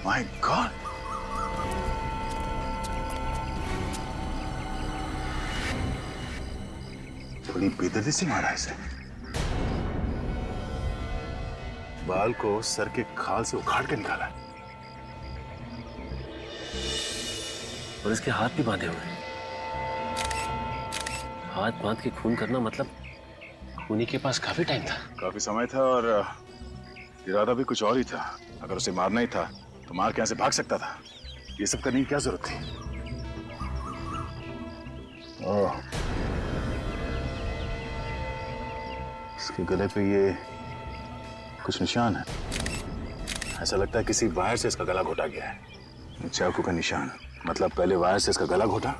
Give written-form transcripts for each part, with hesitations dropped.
My God, बड़ी बेदर्दी से मारा इसे। बाल को सर के खाल से उखाड़ के निकाला और इसके हाथ भी बांधे हुए। हाथ बांध के खून करना मतलब खूनी के पास काफी टाइम था। काफी समय था और इरादा भी कुछ और ही था। अगर उसे मारना ही था तो मार के यहाँ से भाग सकता था। ये सब करने की क्या जरूरत थी? ओह, इसके गले पे ये कुछ निशान है। ऐसा लगता है किसी वायर से इसका गला घोटा गया है। चाकू का निशान, मतलब पहले वायर से इसका गला घोटा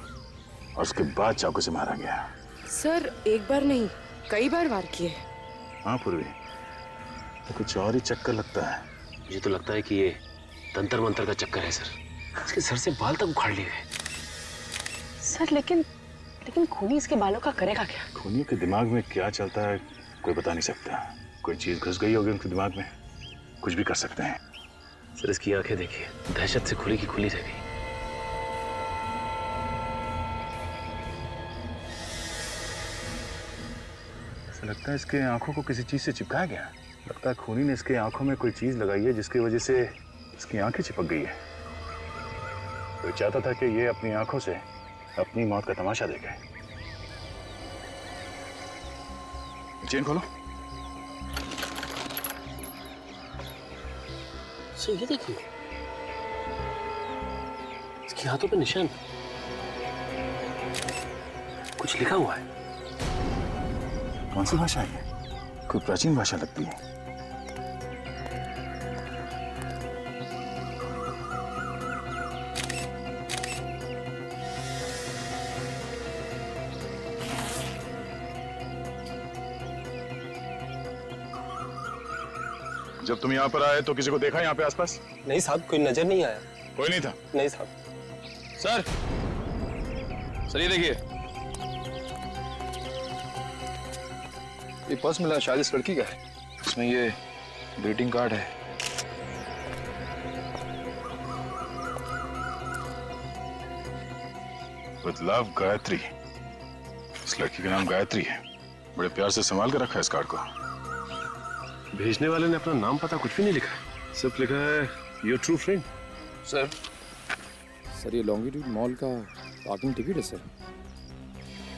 और उसके बाद चाकू से मारा गया। सर एक बार नहीं कई बार वार किए। हाँ पूर्वी, तो कुछ और ही चक्कर लगता है। मुझे तो लगता है कि ये तंत्र मंत्र का चक्कर है सर। इसके सर से बाल तक उखाड़ लिए गए। सर लेकिन खूनी इसके बालों का करेगा क्या? खूनियों के दिमाग में क्या चलता है कोई बता नहीं सकता। कोई चीज घुस गई होगी उनके दिमाग में, कुछ भी कर सकते हैं। सर इसकी आंखें देखिए, दहशत से खुली की खुली रह गई। ऐसा लगता है इसके आंखों को किसी चीज से चिपकाया गया। लगता है खूनी ने इसके आंखों में कोई चीज लगाई है जिसकी वजह से इसकी आंखें चिपक गई है। तो चाहता था कि ये अपनी आंखों से अपनी मौत का तमाशा देखे। चेन खोलो। सर ये देखिए, इसके हाथों पे निशान, कुछ लिखा हुआ है। कौन सी भाषा है? कोई प्राचीन भाषा लगती है। जब तुम यहाँ पर आए तो किसी को देखा यहाँ पे आसपास? नहीं साहब, कोई नजर नहीं आया। कोई नहीं था? नहीं साहब। सर, सर ये देखिए, ये पर्स मिला, शायद इस लड़की का है। इसमें ये ग्रीटिंग कार्ड है। With love Gayatri. इस लड़की का नाम गायत्री है। बड़े प्यार से संभाल कर रखा है इस कार्ड को। भेजने वाले ने अपना नाम पता कुछ भी नहीं लिखा है, सिर्फ लिखा है योर ट्रू फ्रेंड। सर ये लॉन्गिट्यूड मॉल का पार्किंग टिकट है सर।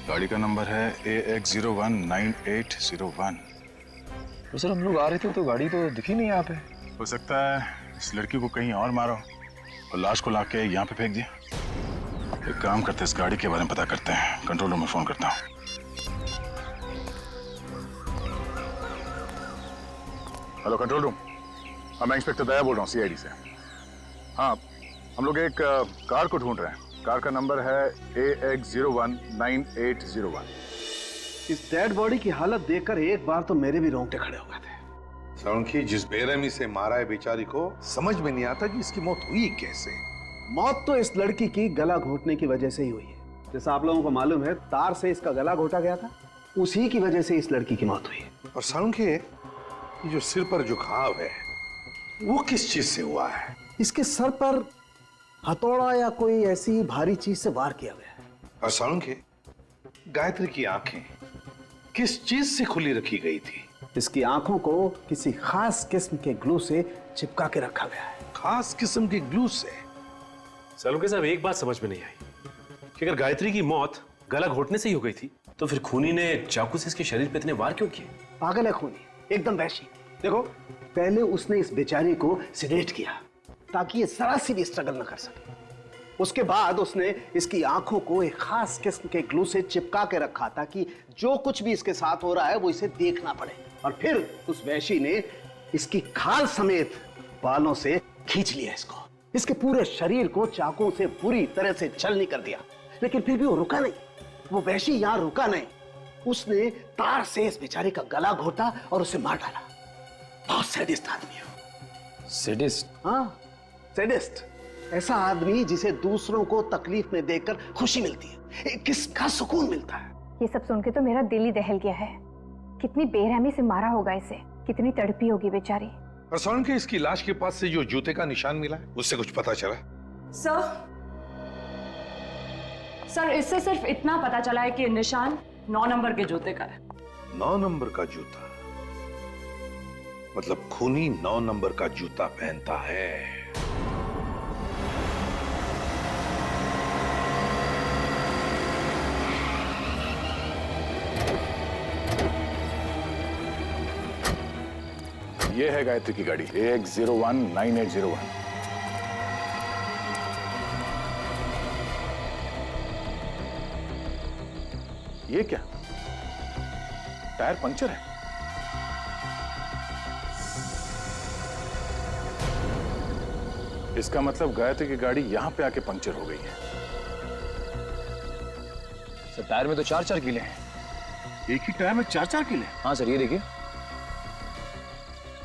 गाड़ी का नंबर है AX019801। तो सर हम लोग आ रहे थे तो गाड़ी तो दिखी नहीं यहाँ पे। हो सकता है इस लड़की को कहीं और मारो और लाश को लाके यहाँ पे फेंक दिया। एक काम करते हैं, इस गाड़ी के बारे में पता करते हैं। कंट्रोल रूम में फोन करता हूँ। हेलो कंट्रोल रूम, मैं इंस्पेक्टर दया बोल रहा हूँ CID से। हाँ, हम लोग एक कार को ढूंढ रहे हैं। कार का नंबर है AX019801। इस डेड बॉडी की हालत देखकर एक बार तो मेरे भी रोंगटे खड़े हो गए थे। साळुंखी जिस बेरहमी से मारा है बेचारी को, समझ में नहीं आता कि इसकी मौत हुई कैसे। मौत तो इस लड़की की गला घोटने की वजह से ही हुई है। जैसा आप लोगों को मालूम है, तार से इसका गला घोटा गया था, उसी की वजह से इस लड़की की मौत हुई है। और साळुंखी, ये जो सिर पर जो घाव है वो किस चीज से हुआ है? इसके सर पर हथौड़ा या कोई ऐसी भारी चीज से वार किया गया है। और साळुंखी, गायत्री की आंखें किस चीज से खुली रखी गई थी? इसकी आंखों को किसी खास किस्म के ग्लू से चिपका के रखा गया है। खास किस्म के ग्लू से? सालुंके साहब, एक बात समझ में नहीं आई कि अगर गायत्री की मौत गला घोटने से ही हो गई थी तो फिर खूनी ने चाकू से इसके शरीर पे इतने वार क्यों किए? पागल है खूनी, एकदम वैशी। देखो, पहले उसने इस बेचारी को सिगरेट किया ताकि ये जरा सी भी स्ट्रगल न कर सके। उसके बाद उसने इसकी आंखों को एक खास किस्म के ग्लू से चिपका के रखा ताकि जो कुछ भी इसके साथ हो रहा है वो इसे देखना पड़े। और फिर उस वैशी ने इसकी खाल समेत बालों से खींच लिया इसको। इसके पूरे शरीर को चाकुओं से बुरी तरह से छलनी कर दिया। लेकिन फिर भी वो रुका नहीं। वो वैशी यहां रुका नहीं, उसने तार से इस बेचारे का गला घोटा और उसे मार डाला। बहुत सैडिस्ट आदमी है। सैडिस्ट? हाँ, सैडिस्ट। ऐसा आदमी जिसे दूसरों को तकलीफ में देखकर खुशी मिलती है, किसका सुकून मिलता है। ये सब सुन के तो मेरा दिल ही दहल गया है। कितनी बेरहमी से मारा होगा इसे, कितनी तड़पी होगी बेचारी। और सोनम के इसकी लाश के पास से जो जूते का निशान मिला है उससे कुछ पता चला? सर इससे सिर्फ इतना पता चला है कि निशान 9 नंबर के जूते का है। 9 नंबर का जूता, मतलब खूनी 9 नंबर का जूता पहनता है। ये है गायत्री की गाड़ी AX019801। ये क्या, टायर पंचर है? इसका मतलब गायत्री की गाड़ी यहां पे आके पंचर हो गई है। सर टायर में तो 4-4 कीले हैं। एक ही टायर में 4-4 कीले? हाँ सर, ये देखिए।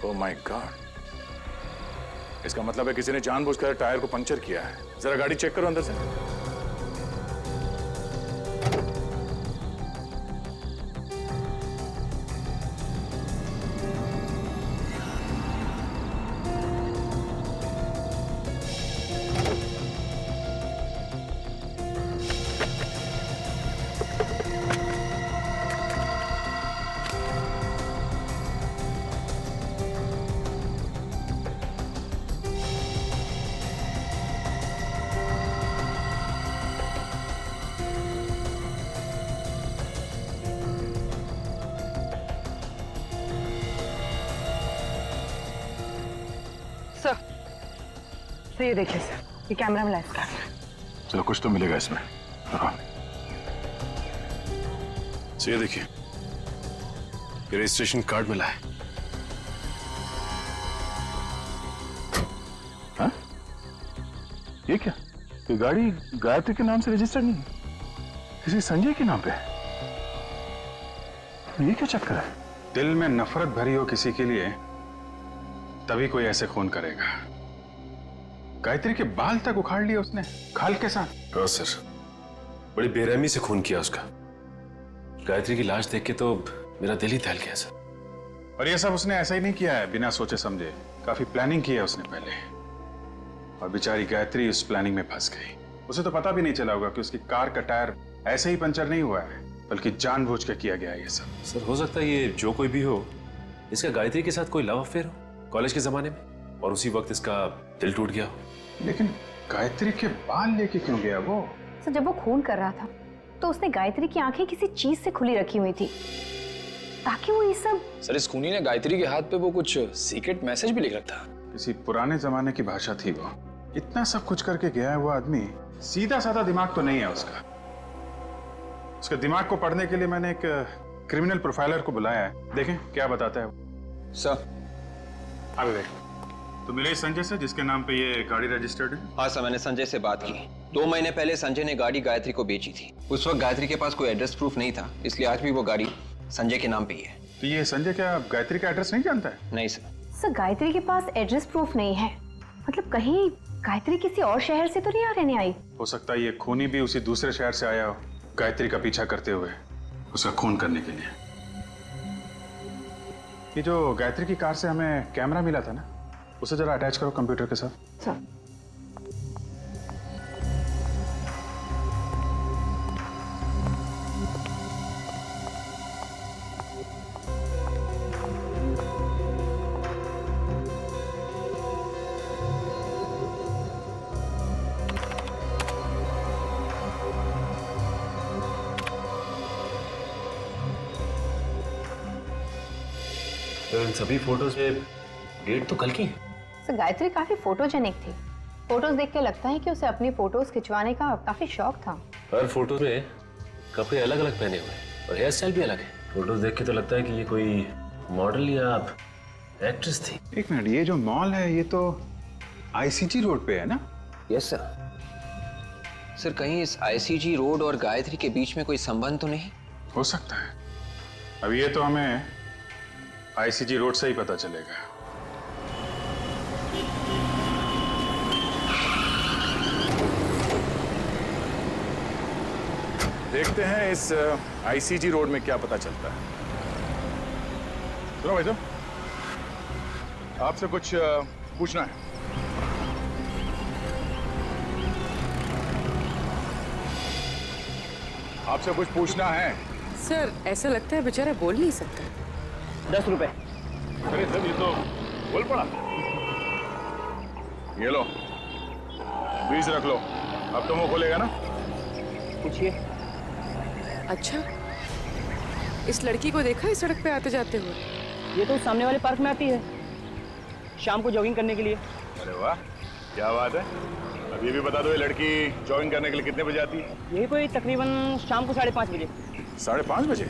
ओह माय गॉड, इसका मतलब है किसी ने जानबूझकर टायर को पंचर किया है। जरा गाड़ी चेक करो अंदर से। सर ये देखिए सर, ये कैमरा में लाइव कर। चलो कुछ तो मिलेगा इसमें। हाँ। ये देखिए, ये रजिस्ट्रेशन कार्ड मिला है। हाँ? ये क्या, ये गाड़ी गायत्री के नाम से रजिस्टर्ड नहीं है, किसी संजय के नाम पे है। ये क्या चक्कर है? दिल में नफरत भरी हो किसी के लिए तभी कोई ऐसे खून करेगा। गायत्री के बाल तक उखाड़ लिए उसने खाल के साथ। हाँ सर, बड़ी बेरहमी से खून किया उसका। गायत्री की लाश देख के तो मेरा दिल ही दहल गया सर। और ये सब उसने ऐसा ही नहीं किया है बिना सोचे समझे, काफी प्लानिंग की है उसने पहले। और बेचारी गायत्री उस प्लानिंग में फंस गई। उसे तो पता भी नहीं चला होगा कि उसकी कार का टायर ऐसे ही पंचर नहीं हुआ है, बल्कि जानबूझ के किया गया है ये सब। सर हो सकता है ये जो कोई भी हो, इसका गायत्री के साथ कोई लव अफेयर हो कॉलेज के जमाने में, और उसी वक्त इसका दिल टूट गया हो। लेकिन गायत्री के बाल लेके क्यों गया वो? सर जब वो खून कर रहा था तो उसने गायत्री की आंखें किसी चीज से खुली रखी हुई थी ताकि वो ये सब। सर इस खूनी ने गायत्री के हाथ पे वो कुछ सीक्रेट मैसेज भी लिख रखा था। किसी पुराने जमाने की भाषा थी वो। इतना सब कुछ करके गया है वो आदमी, सीधा साधा दिमाग तो नहीं है उसका। उसके दिमाग को पढ़ने के लिए मैंने एक क्रिमिनल प्रोफाइलर को बुलाया है, देखें क्या बताता है वो। सर अभी देख, तो मिले इस संजय से जिसके नाम पे ये गाड़ी रजिस्टर्ड है? हाँ सर, मैंने संजय से बात की। 2 महीने पहले संजय ने गाड़ी गायत्री को बेची थी। उस वक्त गायत्री के पास कोई एड्रेस प्रूफ नहीं था, इसलिए आज भी वो गाड़ी संजय के नाम पे ही है। तो ये संजय क्या गायत्री का एड्रेस नहीं जानता है? नहीं सर। सर गायत्री के पास एड्रेस प्रूफ नहीं है, मतलब कहीं गायत्री किसी और शहर से तो नहीं आ रहने आई? हो सकता है ये खूनी भी उसी दूसरे शहर से आया हो, गायत्री का पीछा करते हुए उसका खून करने के लिए। ये जो गायत्री की कार से हमें कैमरा मिला था ना, उसे जरा अटैच करो कंप्यूटर के साथ। सर तो इन सभी फोटोज में डेट तो कल की है। सर गायत्री काफी फोटोजेनिक थी। फोटोज देख के लगता है कि उसे अपनी फोटोज खिंचवाने का काफी शौक था। हर फोटो में कपड़े अलग अलग पहने हुए हैं और हेयर स्टाइल भी अलग है। फोटोज देख के तो लगता है कि ये कोई मॉडल या एक्ट्रेस थी। एक मिनट, ये जो मॉल है ये तो ICG रोड पे है ना? Yes sir. सर कहीं इस ICG रोड और गायत्री के बीच में कोई संबंध तो नहीं? हो सकता है। अब ये तो हमें ICG रोड से ही पता चलेगा। देखते हैं इस ICG रोड में क्या पता चलता है। सुनो भाई, तो आपसे कुछ पूछना है। आपसे कुछ पूछना है। सर ऐसा लगता है बेचारा बोल नहीं सकता। 10 रुपए। अरे सर, ये तो बोल पड़ा। ये लो, 20 रख लो। अब तो मुंह खोलेगा ना? पूछिए। अच्छा, इस लड़की को देखा है सड़क पे आते जाते हुए? ये तो सामने वाले पार्क में आती है शाम को जॉगिंग करने के लिए। अरे वाह, क्या बात है। अब ये भी बता दो, ये लड़की जॉगिंग करने के लिए कितने बजे आती है? यही कोई तकरीबन शाम को 5:30 बजे। 5:30 बजे?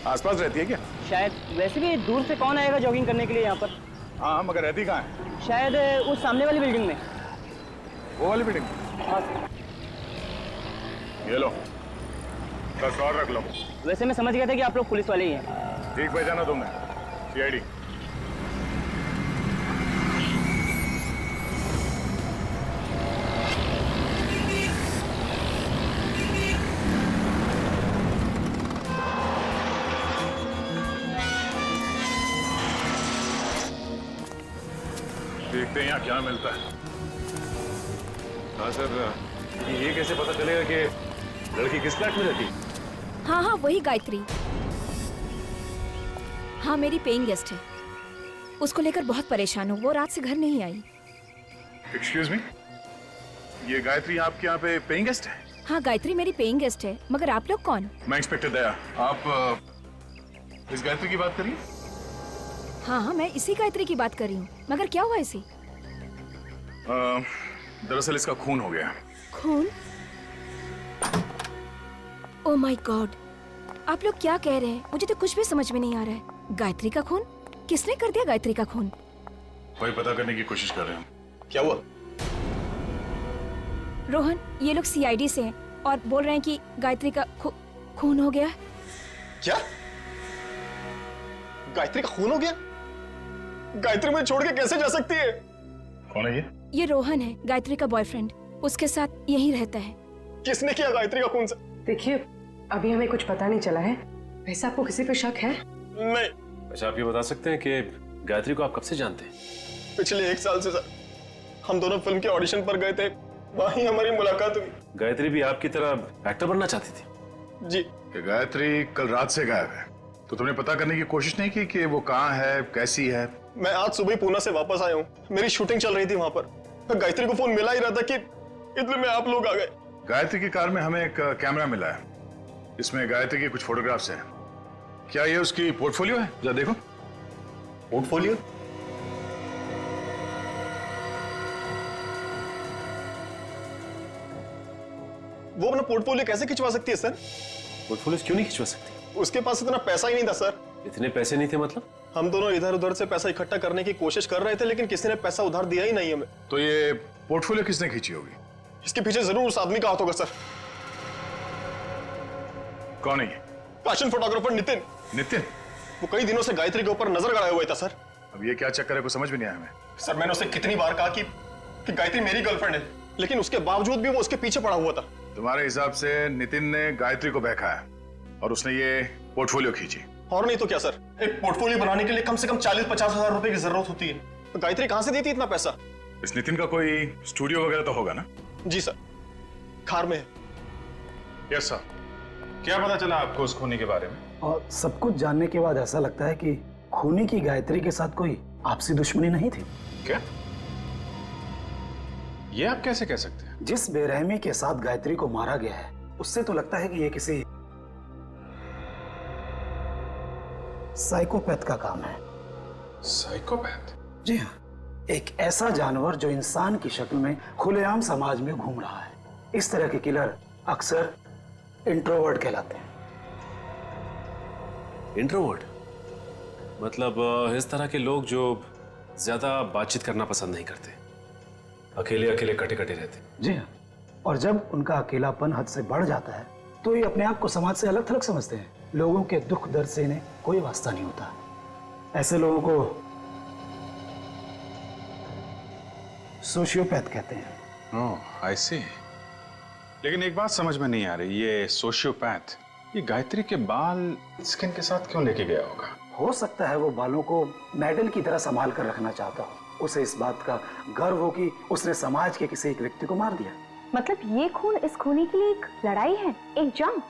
आसपास रहती है क्या? शायद। वैसे भी दूर से कौन आएगा जॉगिंग करने के लिए यहाँ पर? हाँ, मगर रहती कहाँ है? शायद उस सामने वाली बिल्डिंग में। वो वाली बिल्डिंग? हाँ। ये लो, 10 और रख लो। वैसे मैं समझ गया था कि आप लोग पुलिस वाले ही हैं। ठीक पहचाना तुमने, CID। देखते हैं यहाँ क्या मिलता है। हाँ सर, ये कैसे पता चलेगा कि लड़की किस फ्लैट में रहती है? हाँ हाँ, वही गायत्री। हाँ, मेरी पेइंग गेस्ट है। उसको लेकर बहुत परेशान हूँ, वो रात से घर नहीं आई। एक्सक्यूज मी, ये गायत्री आपके यहाँ पे पेइंग गेस्ट है? हाँ, गायत्री मेरी पेइंग गेस्ट है, मगर आप लोग कौन? मैं इंस्पेक्टर दया। आप इस गायत्री की बात करिए। हाँ हाँ, मैं इसी गायत्री की बात कर रही हूँ, मगर क्या हुआ इसे? दरअसल इसका खून हो गया। खून? ओह माय गॉड, आप लोग क्या कह रहे हैं? मुझे तो कुछ भी समझ में नहीं आ रहा है। गायत्री का खून? किसने कर दिया गायत्री का खून? वही पता करने की कोशिश कर रहे हैं। क्या हुआ? रोहन, ये लोग CID से हैं और बोल रहे हैं कि गायत्री का खून हो गया। क्या? गायत्री का खून हो गया? गायत्री मुझे छोड़ के कैसे जा सकती है? कौन है ये? ये रोहन है, गायत्री का बॉयफ्रेंड। उसके साथ यहीं रहता है। किसने किया गायत्री का खून? से देखिए, अभी हमें कुछ पता नहीं चला है। वैसे आपको किसी पे शक है? नहीं। अच्छा, आप ये बता सकते हैं कि गायत्री को आप कब से जानते हैं? पिछले 1 साल से सर। हम दोनों फिल्म के ऑडिशन पर गए थे, वहीं हमारी मुलाकात हुई। गायत्री भी आपकी तरह एक्टर बनना चाहती थी? जी। कि गायत्री कल रात से गायब है, तो तुमने पता करने की कोशिश नहीं की कि वो कहाँ है, कैसी है? मैं आज सुबह ही पूना से वापस आया हूँ। मेरी शूटिंग चल रही थी वहां पर। गायत्री को फोन मिला ही रहा था कि इतने में आप लोग आ गए। गायत्री की कार में हमें एक कैमरा मिला है, इसमें गायत्री की कुछ फोटोग्राफ्स हैं। क्या ये उसकी पोर्टफोलियो है? जरा देखो। पोर्टफोलियो? वो अपना पोर्टफोलियो कैसे खिंचवा सकती है सर? पोर्टफोलियो क्यों नहीं खिंचवा सकती? उसके पास इतना पैसा ही नहीं था सर। इतने पैसे नहीं थे मतलब? हम दोनों इधर उधर से पैसा इकट्ठा करने की कोशिश कर रहे थे, लेकिन किसी ने पैसा उधार दिया ही नहीं हमें। तो ये पोर्टफोलियो किसने खींची होगी? इसके पीछे जरूर उस आदमी का हाथ होगा सर। कौन है ये? Fashion photographer Nitin. नितिन? वो कई दिनों से गायत्री के ऊपर नजर गड़ाया हुआ था सर। अब ये क्या चक्कर है, कुछ समझ में नहीं आया हमें। सर, मैंने उसे कितनी बार कहा कि गायत्री मेरी गर्लफ्रेंड है, लेकिन उसके बावजूद भी वो उसके पीछे पड़ा हुआ था। तुम्हारे हिसाब से नितिन ने गायत्री को बहकाया और उसने ये पोर्टफोलियो खींची? और नहीं तो क्या सर, एक पोर्टफोलियो बनाने के लिए कम से कम 40-50 हजार रुपए की जरूरत होती है। तो गायत्री कहां से देती इतना पैसा? इस नितिन का कोई स्टूडियो वगैरह तो होगा ना? जी सर, खार में है। Yes sir. क्या पता चला आपको उस खूनी के बारे में? और सब कुछ जानने के बाद ऐसा लगता है कि खूनी की गायत्री के साथ कोई आपसी दुश्मनी नहीं थी। क्या? ये आप कैसे कह सकते हैं? जिस बेरहमी के साथ गायत्री को मारा गया है, उससे तो लगता है कि ये किसी साइकोपैथ का काम है। साइकोपैथ? जी हाँ, एक ऐसा जानवर जो इंसान की शक्ल में खुलेआम समाज में घूम रहा है। इस तरह के किलर अक्सर इंट्रोवर्ट कहलाते हैं। इंट्रोवर्ट मतलब इस तरह के लोग जो ज्यादा बातचीत करना पसंद नहीं करते, अकेले अकेले कटे कटे रहते। जी हाँ, और जब उनका अकेलापन हद से बढ़ जाता है तो ये अपने आप को समाज से अलग थलग समझते हैं। लोगों के दुख दर्द से इन्हें कोई वास्ता नहीं होता। ऐसे लोगों को सोशियोपैथ कहते हैं। ओह, आई सी। लेकिन एक बात समझ में नहीं आ रही, ये सोशियोपैथ ये गायत्री के बाल स्किन के साथ क्यों लेके गया होगा? हो सकता है वो बालों को मेडल की तरह संभाल कर रखना चाहता हो। उसे इस बात का गर्व हो कि उसने समाज के किसी एक व्यक्ति को मार दिया। मतलब ये खून इस खूनी के लिए एक लड़ाई है, एक जंग,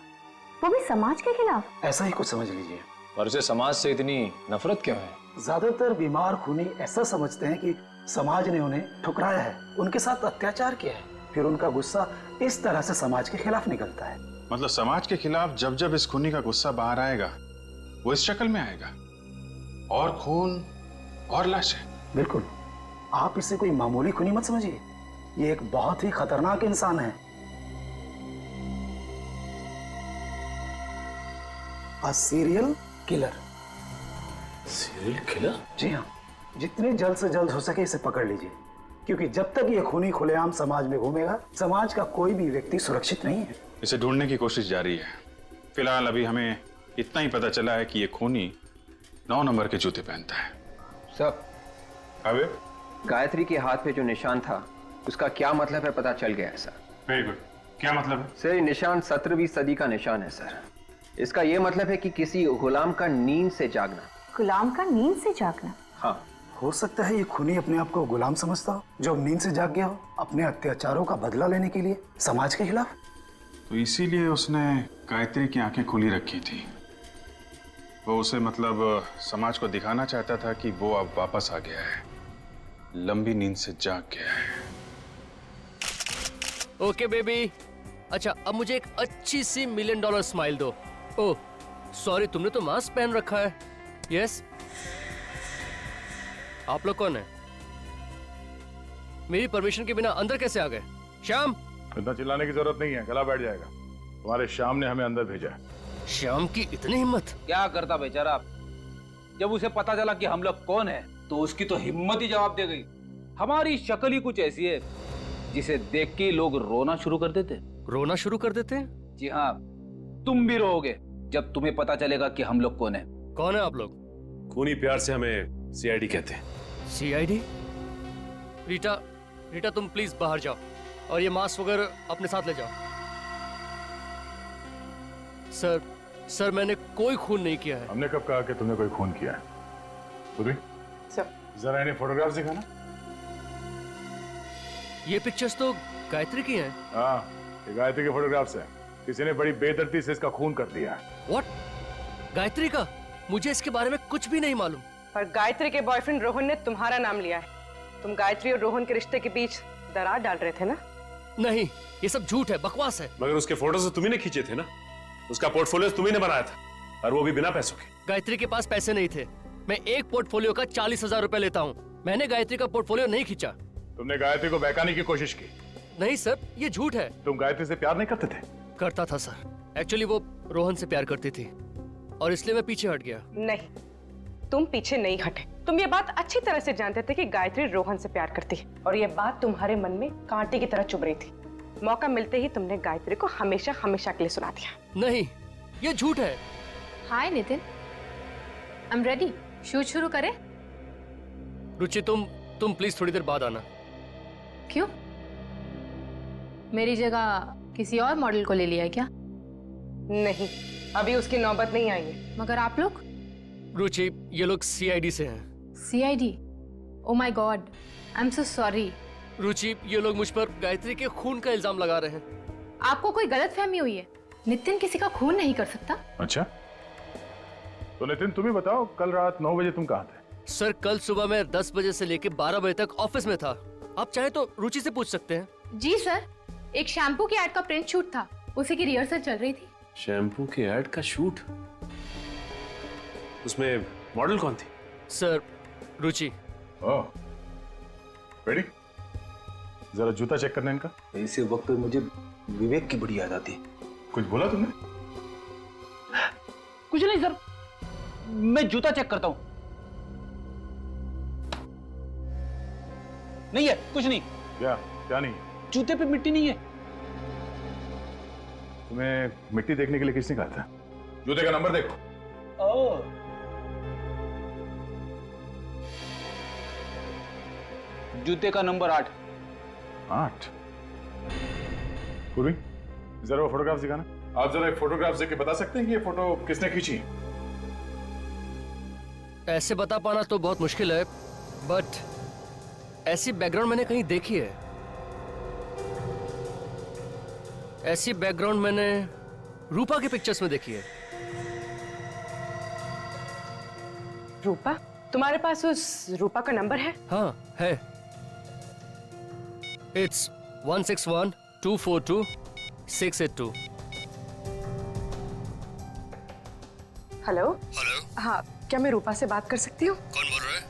वो भी समाज के खिलाफ। ऐसा ही कुछ समझ लीजिए। और उसे समाज से इतनी नफरत क्यों है? ज्यादातर बीमार खूनी ऐसा समझते हैं कि समाज ने उन्हें ठुकराया है, उनके साथ अत्याचार किया है, फिर उनका गुस्सा इस तरह से समाज के खिलाफ निकलता है। मतलब समाज के खिलाफ जब जब इस खूनी का गुस्सा बाहर आएगा वो इस शक्ल में आएगा, और खून और लाशें। बिल्कुल, आप इसे कोई मामूली खूनी मत समझिए, ये एक बहुत ही खतरनाक इंसान है। A serial killer. Serial killer? जी हाँ, जितने जल्द से जल्द हो सके इसे पकड़ लीजिए, क्योंकि जब तक ये खूनी खुलेआम समाज में घूमेगा, समाज का कोई भी व्यक्ति सुरक्षित नहीं है। इसे ढूंढने की कोशिश जारी है। फिलहाल अभी हमें इतना ही पता चला है कि ये खूनी 9 नंबर के जूते पहनता है। सब अबे गायत्री के हाथ पे जो निशान था उसका क्या मतलब है पता चल गया है सर। Very good. क्या मतलब है? सर ये निशान 17वीं सदी का निशान है सर। इसका ये मतलब है कि किसी गुलाम का नींद से जागना। गुलाम का नींद से जागना? हाँ। हो सकता है ये खूनी अपने आप को गुलाम समझता हो, जो नींद से जाग गया हो अपने अत्याचारों का बदला लेने के लिए समाज के खिलाफ। तो इसीलिए उसने गायत्री की आंखें खुली रखी थी। वो उसे मतलब समाज को दिखाना चाहता था कि वो अब वापस आ गया है, लंबी नींद से जाग गया है। ओके बेबी, अच्छा अब मुझे एक अच्छी सी $1 मिलियन स्माइल दो। ओह सॉरी, तुमने तो मास्क पहन रखा है। यस, आप लोग कौन है? मेरी परमिशन के बिना अंदर कैसे आ गए? श्याम। इतना चिल्लाने की जरूरत नहीं है, गला बैठ जाएगा। तुम्हारे श्याम ने हमें अंदर भेजा है। श्याम की इतनी हिम्मत? क्या करता बेचारा, जब उसे पता चला कि हम लोग कौन है तो उसकी तो हिम्मत ही जवाब दे गई। हमारी शक्ल ही कुछ ऐसी है जिसे देख के लोग रोना शुरू कर देते। रोना शुरू कर देते हैं? जी हाँ, तुम भी रोओगे जब तुम्हें पता चलेगा कि हम लोग कौन है। कौन है आप लोग? खूनी प्यार से हमें सीआईडी कहते हैं। सीआईडी? रीटा तुम प्लीज बाहर जाओ और ये मास्क वगैरह अपने साथ ले जाओ। सर मैंने कोई खून नहीं किया है। हमने कब कहा कि तुमने कोई खून किया है? सर जरा इन्हें फोटोग्राफ दिखाना। ये पिक्चर्स तो गायत्री की हैं। हाँ, ये गायत्री के फोटोग्राफ्स हैं। किसी ने बड़ी बेदर्दी से इसका खून कर दिया है। व्हाट? गायत्री का? मुझे इसके बारे में कुछ भी नहीं मालूम। पर गायत्री के बॉयफ्रेंड रोहन ने तुम्हारा नाम लिया है। तुम गायत्री और रोहन के रिश्ते के बीच दरार डाल रहे थे ना? नहीं, ये सब झूठ है, बकवास है। मगर उसके फोटोज तो तुम्ही ने खींचे थे ना, उसका पोर्टफोलियो तुम्ही ने बनाया था, और वो भी बिना पैसों के। गायत्री के पास पैसे नहीं थे। मैं एक पोर्टफोलियो का 40,000 रुपए लेता हूँ। मैंने गायत्री का पोर्टफोलियो नहीं खींचा। तुमने गायत्री को बहकाने की कोशिश की? नहीं सर, ये झूठ है। तुम गायत्री से प्यार नहीं करते थे? करता था सर। एक्चुअली वो रोहन से प्यार करती थी और इसलिए मैं पीछे हट गया। नहीं, तुम पीछे नहीं हटे। तुम ये बात अच्छी तरह से जानते थे कि गायत्री रोहन से प्यार करती है, और ये बात तुम्हारे मन में कांटे की तरह चुभ रही थी। मौका मिलते ही तुमने गायत्री को हमेशा हमेशा के लिए सुना दिया। नहीं, ये झूठ है। Hi Nitin, I am ready. Shoot शुरू करें? रुचि तुम प्लीज थोड़ी देर बाद आना। क्यों? मेरी जगह किसी और मॉडल को ले लिया है क्या? नहीं, अभी उसकी नौबत नहीं आई है। मगर आप लोग? रुचि, ये लोग सीआईडी से हैं। CID? Oh my god, I am so sorry. Ruchi, ये लोग मुझ पर गायत्री के खून का इल्जाम लगा रहे हैं। आपको कोई गलतफहमी हुई है। नितिन किसी का खून नहीं कर सकता। अच्छा, तो नितिन तुम्हें बताओ, कल रात 9 बजे तुम कहाँ थे? सर कल सुबह मैं 10 बजे से लेकर 12 बजे तक ऑफिस में था। आप चाहे तो रुचि से पूछ सकते हैं। जी सर, एक शैम्पू की एड का प्रिंट शूट था, उसी की रिहर्सल चल रही थी। शैम्पू के ऐड का शूट? उसमें मॉडल कौन थी? सर रुचि। ओह, रेडी? जरा जूता चेक करना इनका। ऐसे वक्त पे मुझे विवेक की बड़ी याद आती है। कुछ बोला तुमने? कुछ नहीं सर, मैं जूता चेक करता हूं। नहीं है, कुछ नहीं। क्या नहीं? जूते पे मिट्टी नहीं है। तुम्हें मिट्टी देखने के लिए किसने कहा था? जूते का नंबर देखो। ओह, जूते का नंबर 8। 8? पूर्वी, जरा वो फोटोग्राफ दिखाना। आप जरा एक फोटोग्राफ देख के बता सकते हैं कि ये फोटो किसने खींची? ऐसे बता पाना तो बहुत मुश्किल है, बट ऐसी बैकग्राउंड मैंने कहीं देखी है। ऐसी बैकग्राउंड मैंने रूपा के पिक्चर्स में देखी है। रूपा? तुम्हारे पास उस रूपा का नंबर है? हाँ है। It's 161-242-682। हेलो। हेलो। हाँ, क्या मैं रूपा से बात कर सकती हूँ? कौन बोल रहा है?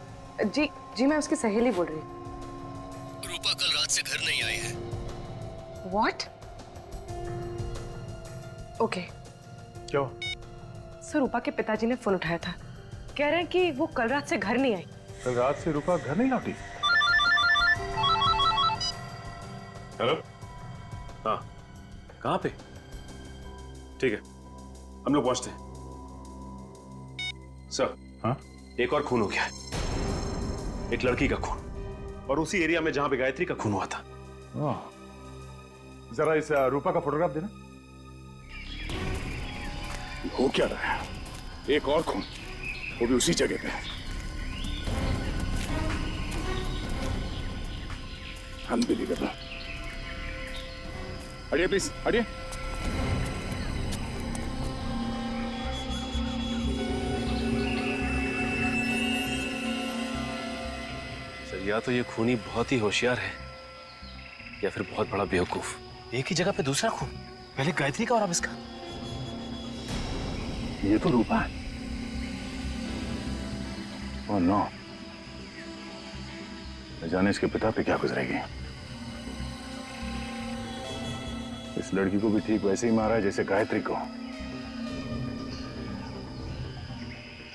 जी जी, मैं उसकी सहेली बोल रही हूँ। रूपा कल रात से घर नहीं आई है। What? ओके। क्या? सर, रूपा के पिताजी ने फोन उठाया था, कह रहे हैं कि वो कल रात से घर नहीं आई। कल रात से रूपा घर नहीं लौटी? हेलो। हाँ, कहाँ पे? ठीक है, हम लोग पहुंचते हैं। सर। हाँ? एक और खून हो गया है, एक लड़की का खून, और उसी एरिया में जहां पे गायत्री का खून हुआ था। जरा इस रूपा का फोटोग्राफ देना। हो क्या रहा है? एक और खून, वो भी उसी जगह पे। अनबिलीवेबल। हटिए प्लीज, हटिए। सर, या तो ये खूनी बहुत ही होशियार है, या फिर बहुत बड़ा बेवकूफ। एक ही जगह पे दूसरा खून, पहले गायत्री का और अब इसका। ये तो रूपा है। ओह नो, न जाने इसके पिता पे क्या गुजरेगी। इस लड़की को भी ठीक वैसे ही मारा है जैसे गायत्री को।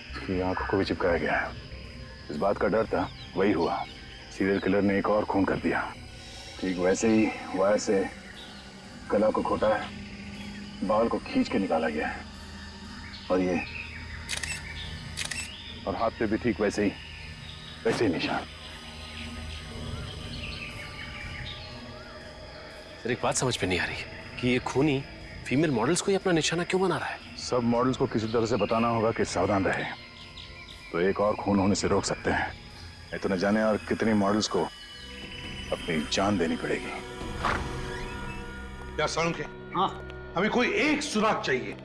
उसकी आंखों को भी चिपकाया गया है। इस बात का डर था, वही हुआ। सीरियल किलर ने एक और खून कर दिया। ठीक वैसे ही वायर से गला को घोटा है, बाल को खींच के निकाला गया है, और ये और हाथ पे भी ठीक वैसे ही निशान। सर, एक बात समझ में नहीं आ रही कि ये खूनी फीमेल मॉडल्स को ही अपना निशाना क्यों बना रहा है? सब मॉडल्स को किसी तरह से बताना होगा कि सावधान रहे, तो एक और खून होने से रोक सकते हैं। नहीं तो न जाने और कितनी मॉडल्स को अपनी जान देनी पड़ेगी। क्या सालुंखे? हाँ, हमें कोई एक सुराग चाहिए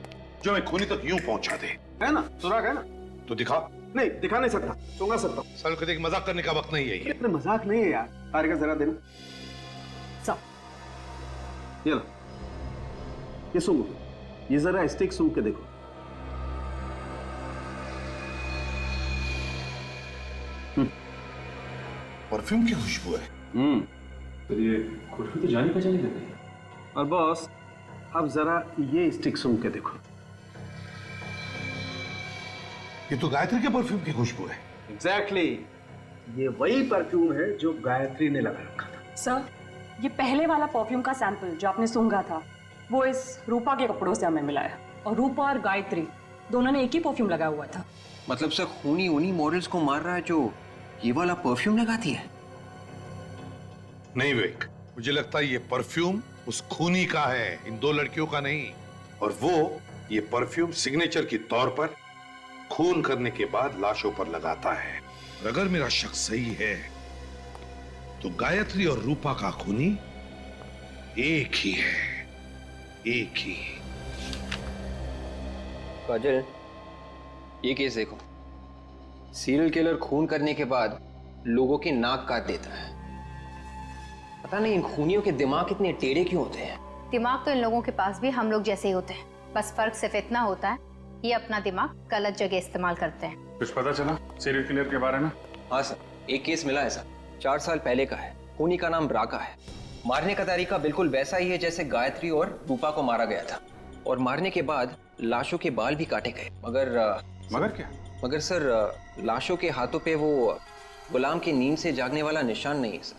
जो हमें खूनी तक यूं पहुंचा दे। है ना, सुराग है ना? तो दिखा। नहीं, दिखा नहीं सकता, सूंघा सकता हूँ। सालुंखे, देख, मजाक करने का वक्त नहीं है ये। इतना मजाक नहीं है यार। तारिका जरा देना। सब ये लो, ये सूंघो। ये जरा स्टिक सूंघ के देखो। परफ्यूम की खुशबू है। तो ये खुशबू तो जानी पहचानी लग रही है। और बॉस, अब जरा ये स्टिक सूंघ के देखो। ये तो गायत्री के परफ्यूम की खुशबू है। एग्जैक्टली, ये वही परफ्यूम है जो गायत्री ने लगा रखा था। सर, ये पहले वाला परफ्यूम का सैंपल जो आपने सूंघा था, वो इस रूपा के कपड़ों से हमें मिला है, और रूपा और गायत्री दोनों ने एक ही परफ्यूम लगाया हुआ था। मतलब सर, खूनी उन्हीं मॉडल्स को मार रहा है जो ये वाला परफ्यूम लगाती है? नहीं विवेक, मुझे लगता है ये परफ्यूम उस खूनी का है, इन दो लड़कियों का नहीं। और वो ये परफ्यूम सिग्नेचर के तौर पर खून करने के बाद लाशों पर लगाता है। और अगर मेरा शक सही है तो गायत्री और रूपा का खूनी एक ही है, एक ही। काजल, ये केस देखो। सीरियल किलर खून करने के बाद लोगों की नाक काट देता है। पता नहीं इन खूनियों के दिमाग इतने टेढ़े क्यों होते हैं। दिमाग तो इन लोगों के पास भी हम लोग जैसे ही होते हैं, बस फर्क सिर्फ इतना होता है, ये अपना दिमाग गलत जगह इस्तेमाल करते हैं। कुछ पता चला सीरियल किलर के बारे में? हाँ सर, एक केस मिला है सर, 4 साल पहले का है। खूनी का नाम राका है। मारने का तरीका बिल्कुल वैसा ही है जैसे गायत्री और रूपा को मारा गया था, और मारने के बाद लाशों के बाल भी काटे गए। मगर क्या? मगर सर, लाशों के हाथों पे वो गुलाम की नींद से जागने वाला निशान नहीं है सर।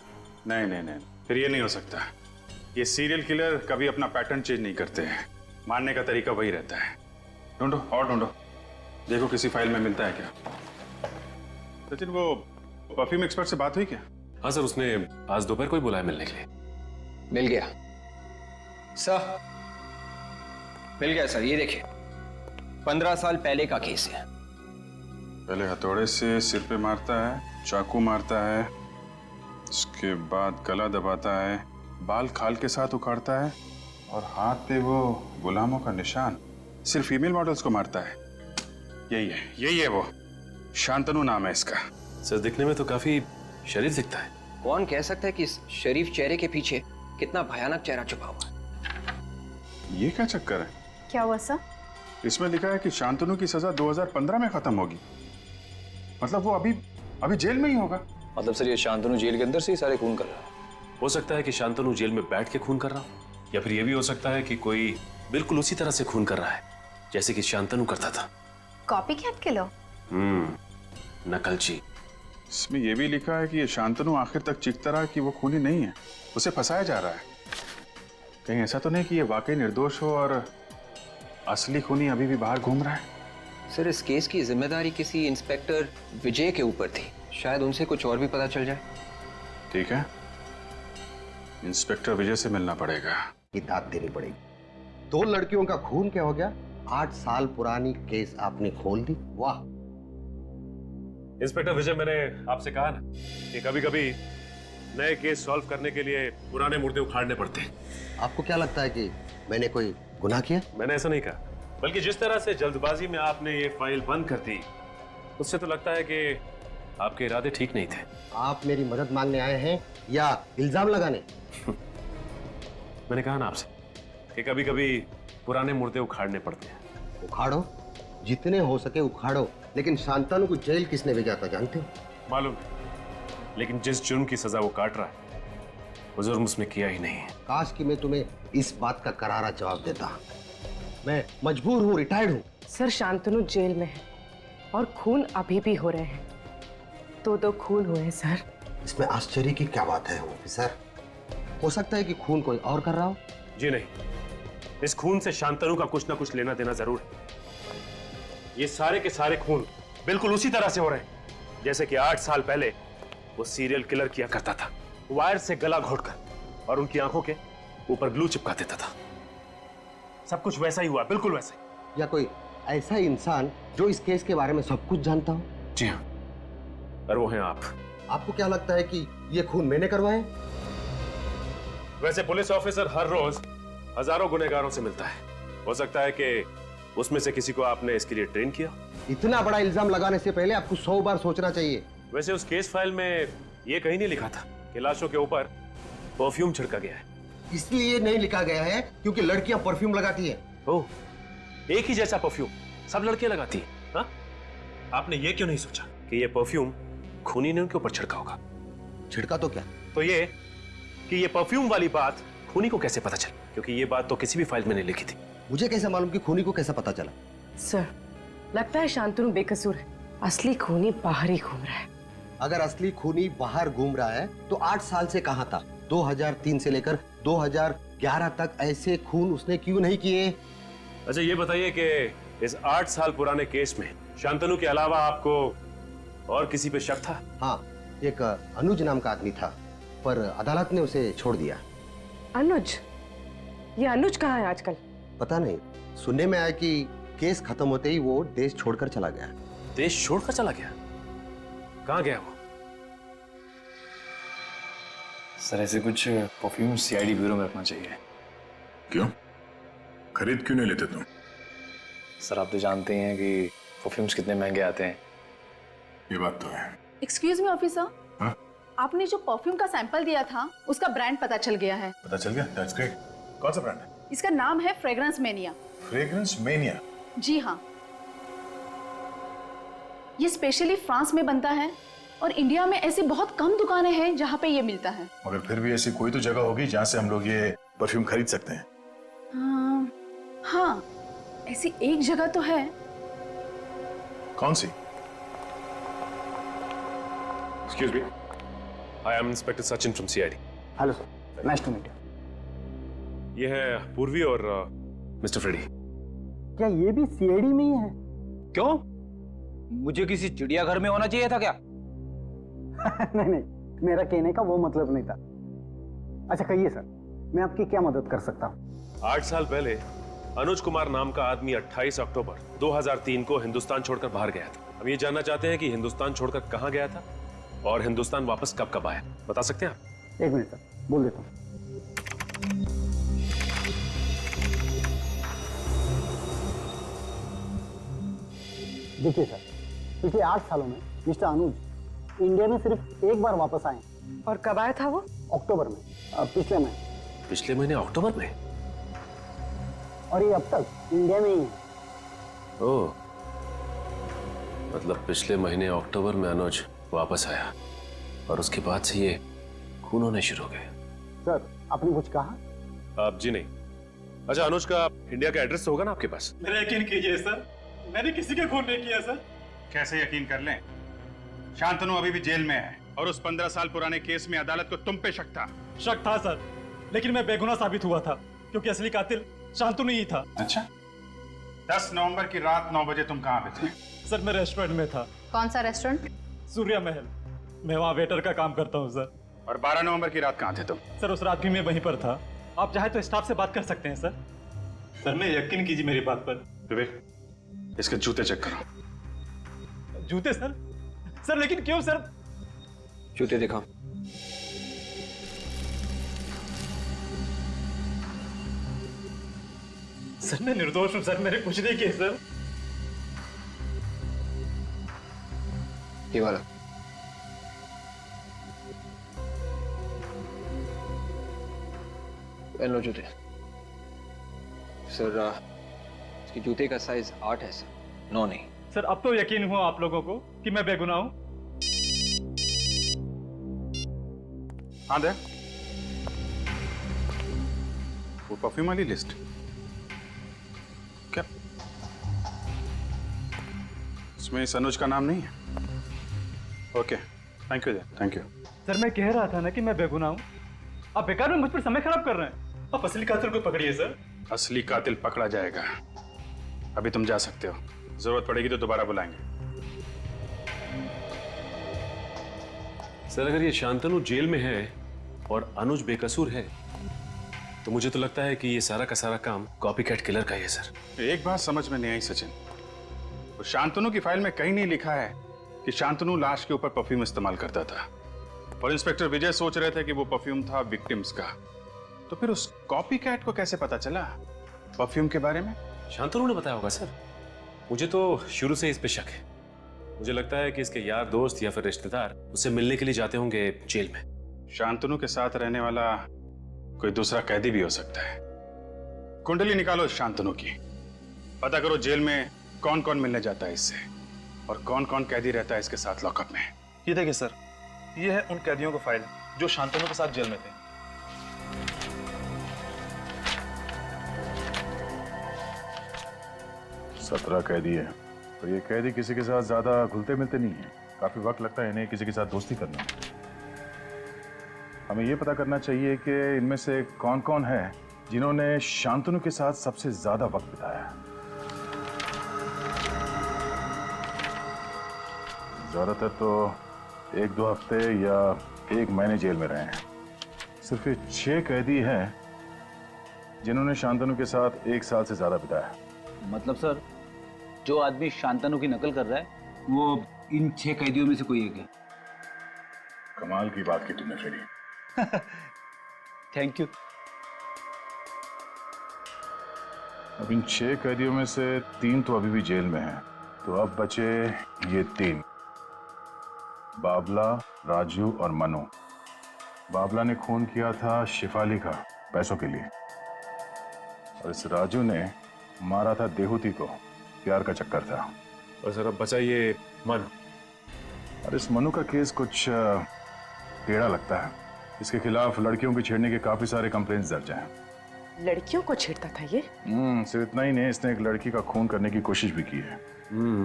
नहीं नहीं नहीं, फिर ये नहीं हो सकता। ये सीरियल किलर कभी अपना पैटर्न चेंज नहीं करते हैं। मारने का तरीका वही रहता है। ढूंढो और ढूंढो, देखो किसी फाइल में मिलता है क्या। सचिन, वो परफ्यूम एक्सपर्ट से बात हुई क्या? हाँ सर, उसने आज दोपहर को ही बुलाया मिलने के लिए। मिल गया सर, ये देखिए 15 साल पहले का केस है। पहले हथौड़े से सिर पे मारता है, चाकू मारता है, उसके बाद गला दबाता है, बाल खाल के साथ उखाड़ता है और हाथ पे वो गुलामों का निशान सिर्फ फीमेल मॉडल्स को मारता है। यही है वो। शांतनु नाम है इसका। सर दिखने में तो काफी शरीफ दिखता है। कौन कह सकता है कि इस शरीफ चेहरे के पीछे कितना भयानक चेहरा छुपा हुआ है? ये क्या चक्कर है? क्या हुआ सर? इसमें लिखा है कि शांतनु की सजा 2015 में खत्म होगी। मतलब वो अभी जेल में ही होगा। मतलब सर ये शांतनु जेल के अंदर से ही सारे खून कर रहा है? हो सकता है कि शांतनु जेल में बैठ के खून कर रहा हो, या फिर ये भी हो सकता है कि कोई बिल्कुल उसी तरह से खून कर रहा है जैसे कि शांतनु करता था। कॉपी कैट के लो। नकलची। इसमें यह भी लिखा है कि ये शांतनु आखिर तक चीखता रहा कि वो खूनी नहीं है, उसे फंसाया जा रहा है। कहीं ऐसा तो नहीं कि ये वाकई निर्दोष हो और असली खूनी अभी भी बाहर घूम रहा है? सर इस केस की जिम्मेदारी किसी इंस्पेक्टर विजय के ऊपर थी, शायद उनसे कुछ और भी पता चल जाए। ठीक है, इंस्पेक्टर विजय से मिलना पड़ेगा। की दाद देनी पड़ेगी। 2 लड़कियों का खून क्या हो गया? 8 साल पुरानी केस आपने खोल दी। वाह इंस्पेक्टर विजय, मैंने आपसे कहा ना कि कभी कभी नए केस सॉल्व करने के लिए पुराने मुर्दे उखाड़ने पड़ते हैं। आपको क्या लगता है कि मैंने कोई गुनाह किया? मैंने ऐसा नहीं कहा, बल्कि जिस तरह से जल्दबाजी में आपने ये फाइल बंद कर दी, उससे तो लगता है कि आपके इरादे ठीक नहीं थे। आप मेरी मदद मांगने आए हैं या इल्जाम लगाने? मैंने कहा ना आपसे कि कभी कभी पुराने मुर्दे उखाड़ने पड़ते हैं। उखाड़ो, जितने हो सके उखाड़ो, लेकिन शांतनु को जेल किसने भेजा था जानते हो? मालूम है, लेकिन जिस जुर्म की सजा वो काट रहा है वो जुर्म उसने किया ही नहीं है। काश कि मैं तुम्हें इस बात का करारा जवाब देता। मैं मजबूर हूँ, रिटायर्ड हूँ। सर शांतनु जेल में है और खून अभी भी हो रहे हैं। 2 खून हुए हैं सर। इसमें आश्चर्य की क्या बात है ऑफिसर? हो सकता है कि खून कोई और कर रहा हो। जी नहीं, इस खून से शांतनु का कुछ ना कुछ लेना देना जरूर है। ये सारे के सारे खून बिल्कुल उसी तरह से हो रहे हैं जैसे कि 8 साल पहले वो सीरियल किलर किया करता था, वायर से गला घोटकर और उनकी आंखों के ऊपर ग्लू चिपका देता था। सब कुछ वैसा ही हुआ, बिल्कुल वैसा ही। या कोई ऐसा इंसान जो इस केस के बारे में सब कुछ जानता हो? जी हाँ, और वो हैं आप। आपको क्या लगता है कि ये खून मैंने करवाए? वैसे पुलिस ऑफिसर हर रोज हजारों गुनहगारों से मिलता है। हो सकता है कि उसमें से किसी को आपने इसके लिए ट्रेन किया। इतना बड़ा इल्जाम लगाने से पहले आपको 100 बार सोचना चाहिए। वैसे उस केस फाइल में ये कहीं नहीं लिखा था कि लाशों के ऊपर परफ्यूम छिड़का गया है। इसलिए नहीं लिखा गया है क्योंकि लड़कियां परफ्यूम लगाती है। ओह, एक ही जैसा परफ्यूम सब लड़कियां लगाती हैं, हाँ? आपने ये क्यों नहीं सोचा कि ये परफ्यूम खूनी ने उनके ऊपर छिड़का होगा? छिड़का तो क्या? तो ये कि ये परफ्यूम वाली बात खूनी को कैसे पता चली? क्योंकि ये बात तो किसी भी फाइल में नहीं लिखी थी। मुझे कैसे मालूम कि खूनी को कैसा पता चला? सर लगता है शांतनु बेकसूर है, असली खूनी बाहर ही घूम रहा है। अगर असली खूनी बाहर घूम रहा है तो 8 साल से कहां था? 2003 से लेकर 2011 तक ऐसे खून उसने क्यों नहीं किए? अच्छा ये बताइए कि इस 8 साल पुराने केस में शांतनु के अलावा आपको और किसी पे शक था? हाँ, एक अनुज नाम का आदमी था, पर अदालत ने उसे छोड़ दिया। अनुज? ये अनुज कहाँ है आजकल? पता नहीं, सुनने में आया कि केस खत्म होते ही वो देश छोड़कर चला गया। देश छोड़कर चला गया? कहाँ गया वो? सर ऐसे कुछ परफ्यूम सीआईडी ब्यूरो में रखना चाहिए। क्यों? खरीद क्यों नहीं लेते तुम? सर आप तो जानते हैं कि परफ्यूम्स कितने महंगे आते हैं। ये बात तो है। एक्सक्यूज मी ऑफिसर, हाँ? आपने जो परफ्यूम का सैंपल दिया था उसका ब्रांड पता चल गया है। पता चल गया? That's great. कौन सा ब्रांड है? इसका नाम है फ्रेग्रेंस मेनिया। Fragrance mania? जी हाँ, ये स्पेशली फ्रांस में बनता है और इंडिया में ऐसी बहुत कम दुकानें हैं जहाँ पे ये मिलता है। मगर फिर भी ऐसी कोई तो जगह होगी जहाँ से हम लोग ये परफ्यूम खरीद सकते हैं। हाँ, ऐसी एक जगह तो है। कौन सी? Excuse me. I am Inspector Sachin from CID. Hello sir, nice to meet you. ये है पूर्वी और मिस्टर फ्रेडी। क्या ये भी सीआईडी में ही है? क्यों? मुझे किसी चिड़ियाघर में होना चाहिए था क्या? नहीं, मेरा कहने का वो मतलब नहीं था। अच्छा कहिए सर, मैं आपकी क्या मदद कर सकता हूँ? 8 साल पहले अनुज कुमार नाम का आदमी 28 अक्टूबर 2003 को हिंदुस्तान छोड़कर बाहर गया था। हम ये जानना चाहते हैं कि हिंदुस्तान छोड़कर कहां गया था और हिंदुस्तान वापस कब कब आया, बता सकते हैं आप? एक मिनट सर, बोल देता हूँ। देखिए सर, पिछले 8 सालों में मिस्टर अनुज इंडिया में सिर्फ एक बार वापस आए। और कब आया था वो? अक्टूबर में, पिछले महीने। पिछले महीने अक्टूबर में? और ये अब तक इंडिया में ही है। ओह, मतलब पिछले महीने अक्टूबर में अनुज वापस आया और उसके बाद से ये खून होने शुरू हो गए। सर, आपने कुछ कहा? आप जी नहीं। अच्छा, अनुज का इंडिया का एड्रेस होगा ना आपके पास? मेरा यकीन कीजिए सर, मैंने किसी का खून नहीं किया सर। कैसे यकीन कर लें? शांतनु अभी भी जेल में है और उस 15 साल पुराने केस में अदालत को तुम पे शक था। शक था सर, लेकिन मैं बेगुनाह साबित हुआ था क्योंकि असली कातिल शांतनु ही था। अच्छा, 10 नवंबर की रात 9 बजे तुम कहाँ पे थे? सर, मैं रेस्टोरेंट में था। कौन सा रेस्टोरेंट? सूर्या महल। मैं वहाँ वेटर का काम करता हूँ सर। और 12 नवंबर की रात कहाँ थे तुम? सर, उस रात भी मैं वहीं पर था। आप चाहे तो स्टाफ से बात कर सकते हैं सर। सर, मैं यकीन कीजिए मेरी बात पर। विवेक, इसके जूते चेक करो। जूते सर? सर लेकिन क्यों सर? जूते दिखाओ। सर, मैं निर्दोष हूँ सर, मैंने कुछ नहीं किया सर। ये वाला। पहन लो जूते। सर, इसके जूते का साइज 8 है सर, 9 नहीं। सर, अब तो यकीन हुआ आप लोगों को कि मैं बेगुनाह हूँ। हाँ दे वो परफ्यूम वाली लिस्ट। क्या इसमें इस अनुज का नाम नहीं है? Okay, thank you, thank you. Sir, मैं कह रहा था ना कि मैं बेगुनाह हूँ। आप बेकार में मुझ पर समय खराब कर रहे हैं। आप असली कातिल को पकड़िए सर। असली कातिल पकड़ा जाएगा। अभी तुम जा सकते हो, जरूरत पड़ेगी तो दोबारा बुलाएंगे। सर, अगर ये शांतनु जेल में है और अनुज बेकसूर है तो मुझे तो लगता है कि ये सारा का सारा काम कॉपीकैट किलर का ही है सर। एक बात समझ में नहीं आई सचिन, तो शांतनु की फाइल में कहीं नहीं लिखा है कि शांतनु लाश के ऊपर परफ्यूम इस्तेमाल करता था और इंस्पेक्टर विजय सोच रहे थे कि वो परफ्यूम था विक्टिम्स का। तो फिर उस कॉपीकैट को कैसे पता चला परफ्यूम के बारे में? शांतनु ने बताया होगा सर। मुझे तो शुरू से इस पे शक है। मुझे लगता है कि इसके यार दोस्त या फिर रिश्तेदार उससे मिलने के लिए जाते होंगे जेल में। शांतनु के साथ रहने वाला कोई दूसरा कैदी भी हो सकता है। कुंडली निकालो शांतनु की, पता करो जेल में कौन कौन मिलने जाता है इससे और कौन कौन कैदी रहता है इसके साथ लॉकअप में। ये देखिए सर, ये है उन कैदियों का फाइल जो शांतनु के साथ जेल में थे। सत्रह कैदी है तो ये कैदी किसी के साथ ज्यादा घुलते मिलते नहीं है। काफी वक्त लगता है इन्हें किसी के साथ दोस्ती करना। हमें ये पता करना चाहिए कि इनमें से कौन कौन है जिन्होंने शांतनु के साथ सबसे ज्यादा वक्त बिताया है। ज्यादातर तो 1-2 हफ्ते या 1 महीने जेल में रहे हैं। सिर्फ 6 कैदी हैं जिन्होंने शांतनु के साथ 1 साल से ज्यादा बिताया। मतलब सर, जो आदमी शांतनु की नकल कर रहा है वो इन 6 कैदियों में से कोई एक है। कमाल की बात की तुमने फेरी। Thank you. अब इन 6 कैदियों में से 3 तो अभी भी जेल में हैं, तो अब बचे ये 3, बाबला, राजू और मनु। बाबला ने खून किया था शिफाली का पैसों के लिए और इस राजू ने मारा था देहूती को, प्यार का चक्कर था। और सर अब बचा ये मनु। और इस मनु का केस कुछ टेढ़ा लगता है। इसके खिलाफ लड़कियों की छेड़ने के काफी सारे कंप्लेंट्स दर्ज हैं। लड़कियों को छेड़ता था ये? सिर्फ इतना ही नहीं, इसने एक लड़की का खून करने की कोशिश भी की है।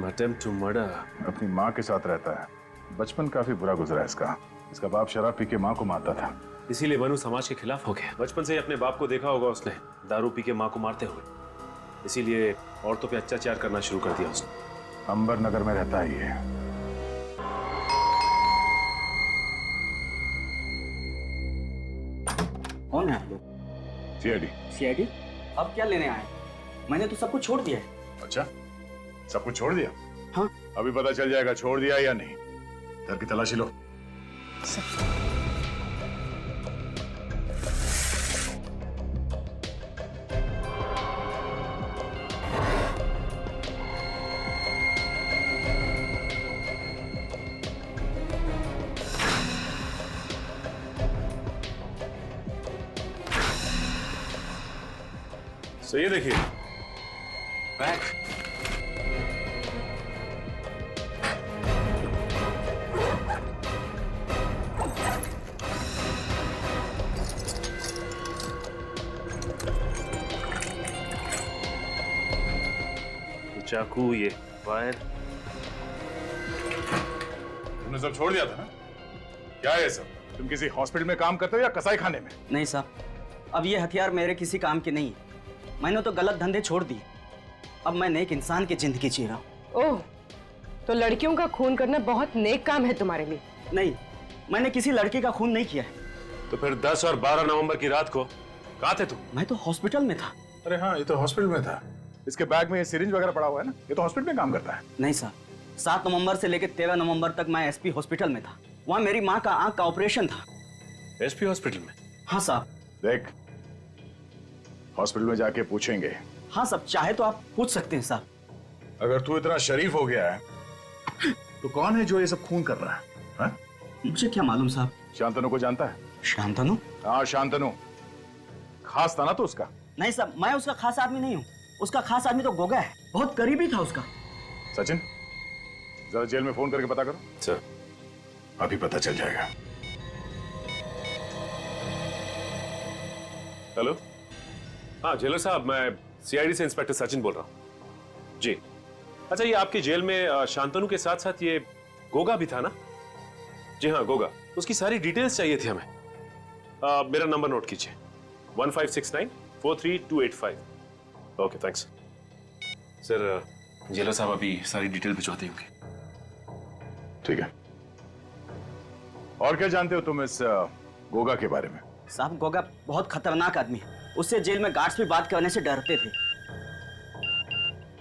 Attempt to murder. अपनी माँ के साथ रहता है। बचपन काफी बुरा गुजरा है इसका। इसका बाप शराब पी के माँ को मारता था, इसीलिए मनु समाज के खिलाफ हो गया। बचपन से ही अपने बाप को देखा होगा उसने दारू पी के माँ को मारते हुए, इसीलिए औरतों पे अत्याचार करना शुरू कर दिया उसने। अंबर नगर में रहता है ये। कौन है आप लोग? सीआईडी। सीआईडी? अब क्या लेने आए? मैंने तो सब कुछ छोड़ दिया है। अच्छा, सब कुछ छोड़ दिया? हाँ अभी पता चल जाएगा छोड़ दिया या नहीं। घर की तलाशी लो। तो ये देखिए बैग। चाकू, ये वायर। तुमने सब छोड़ दिया था ना? क्या है ये सब? तुम किसी हॉस्पिटल में काम करते हो या कसाई खाने में? नहीं साहब, अब ये हथियार मेरे किसी काम के नहीं है। मैंने तो गलत धंधे छोड़ दिए। अब मैं नेक इंसान की जिंदगी जी रहा हूँ। ओह, तो लड़कियों का खून करना बहुत नेक काम है तुम्हारे लिए? नहीं, मैंने किसी लड़की का खून नहीं किया है। तो फिर 10 और 12 नवंबर की रात को कहाँ थे तुम? मैं तो हॉस्पिटल में था। अरे हाँ, ये तो हॉस्पिटल में था। इसके बैग में ये सिरिंज वगैरह पड़ा हुआ है ना, ये तो हॉस्पिटल में काम करता है। नहीं साहब, 7 नवंबर से लेकर 13 नवंबर तक मैं एसपी हॉस्पिटल में था। वहाँ मेरी माँ का आंख का ऑपरेशन था। एसपी हॉस्पिटल में? हाँ साहब। देख, हॉस्पिटल में जाके पूछेंगे। हाँ साहब, चाहे तो आप पूछ सकते हैं साहब। अगर तू इतना शरीफ हो गया है तो कौन है जो ये सब खून कर रहा है? हा? मुझे क्या मालूम साहब। शांतनु को जानता है? शांतनु? हाँ, शांतनु। खास था ना तो उसका? नहीं साहब, मैं उसका खास आदमी नहीं हूँ। उसका खास आदमी तो गोगा है, बहुत करीबी था उसका। सचिन, जरा जेल में फोन करके पता करो। सर। अभी पता चल जाएगा। हेलो, हाँ जेलर साहब, मैं सीआईडी से इंस्पेक्टर सचिन बोल रहा हूँ जी। अच्छा, ये आपकी जेल में शांतनु के साथ साथ ये गोगा भी था ना? जी हाँ, गोगा। उसकी सारी डिटेल्स चाहिए थी हमें। मेरा नंबर नोट कीजिए, 1569-43285। Okay, thanks sir. जेलर साहब अभी सारी डिटेल भिजवाते होंगे। ठीक है। और क्या जानते हो तुम इस गोगा के बारे में? साहब, गोगा बहुत खतरनाक आदमी है। उससे जेल में गार्ड्स भी बात करने से डरते थे।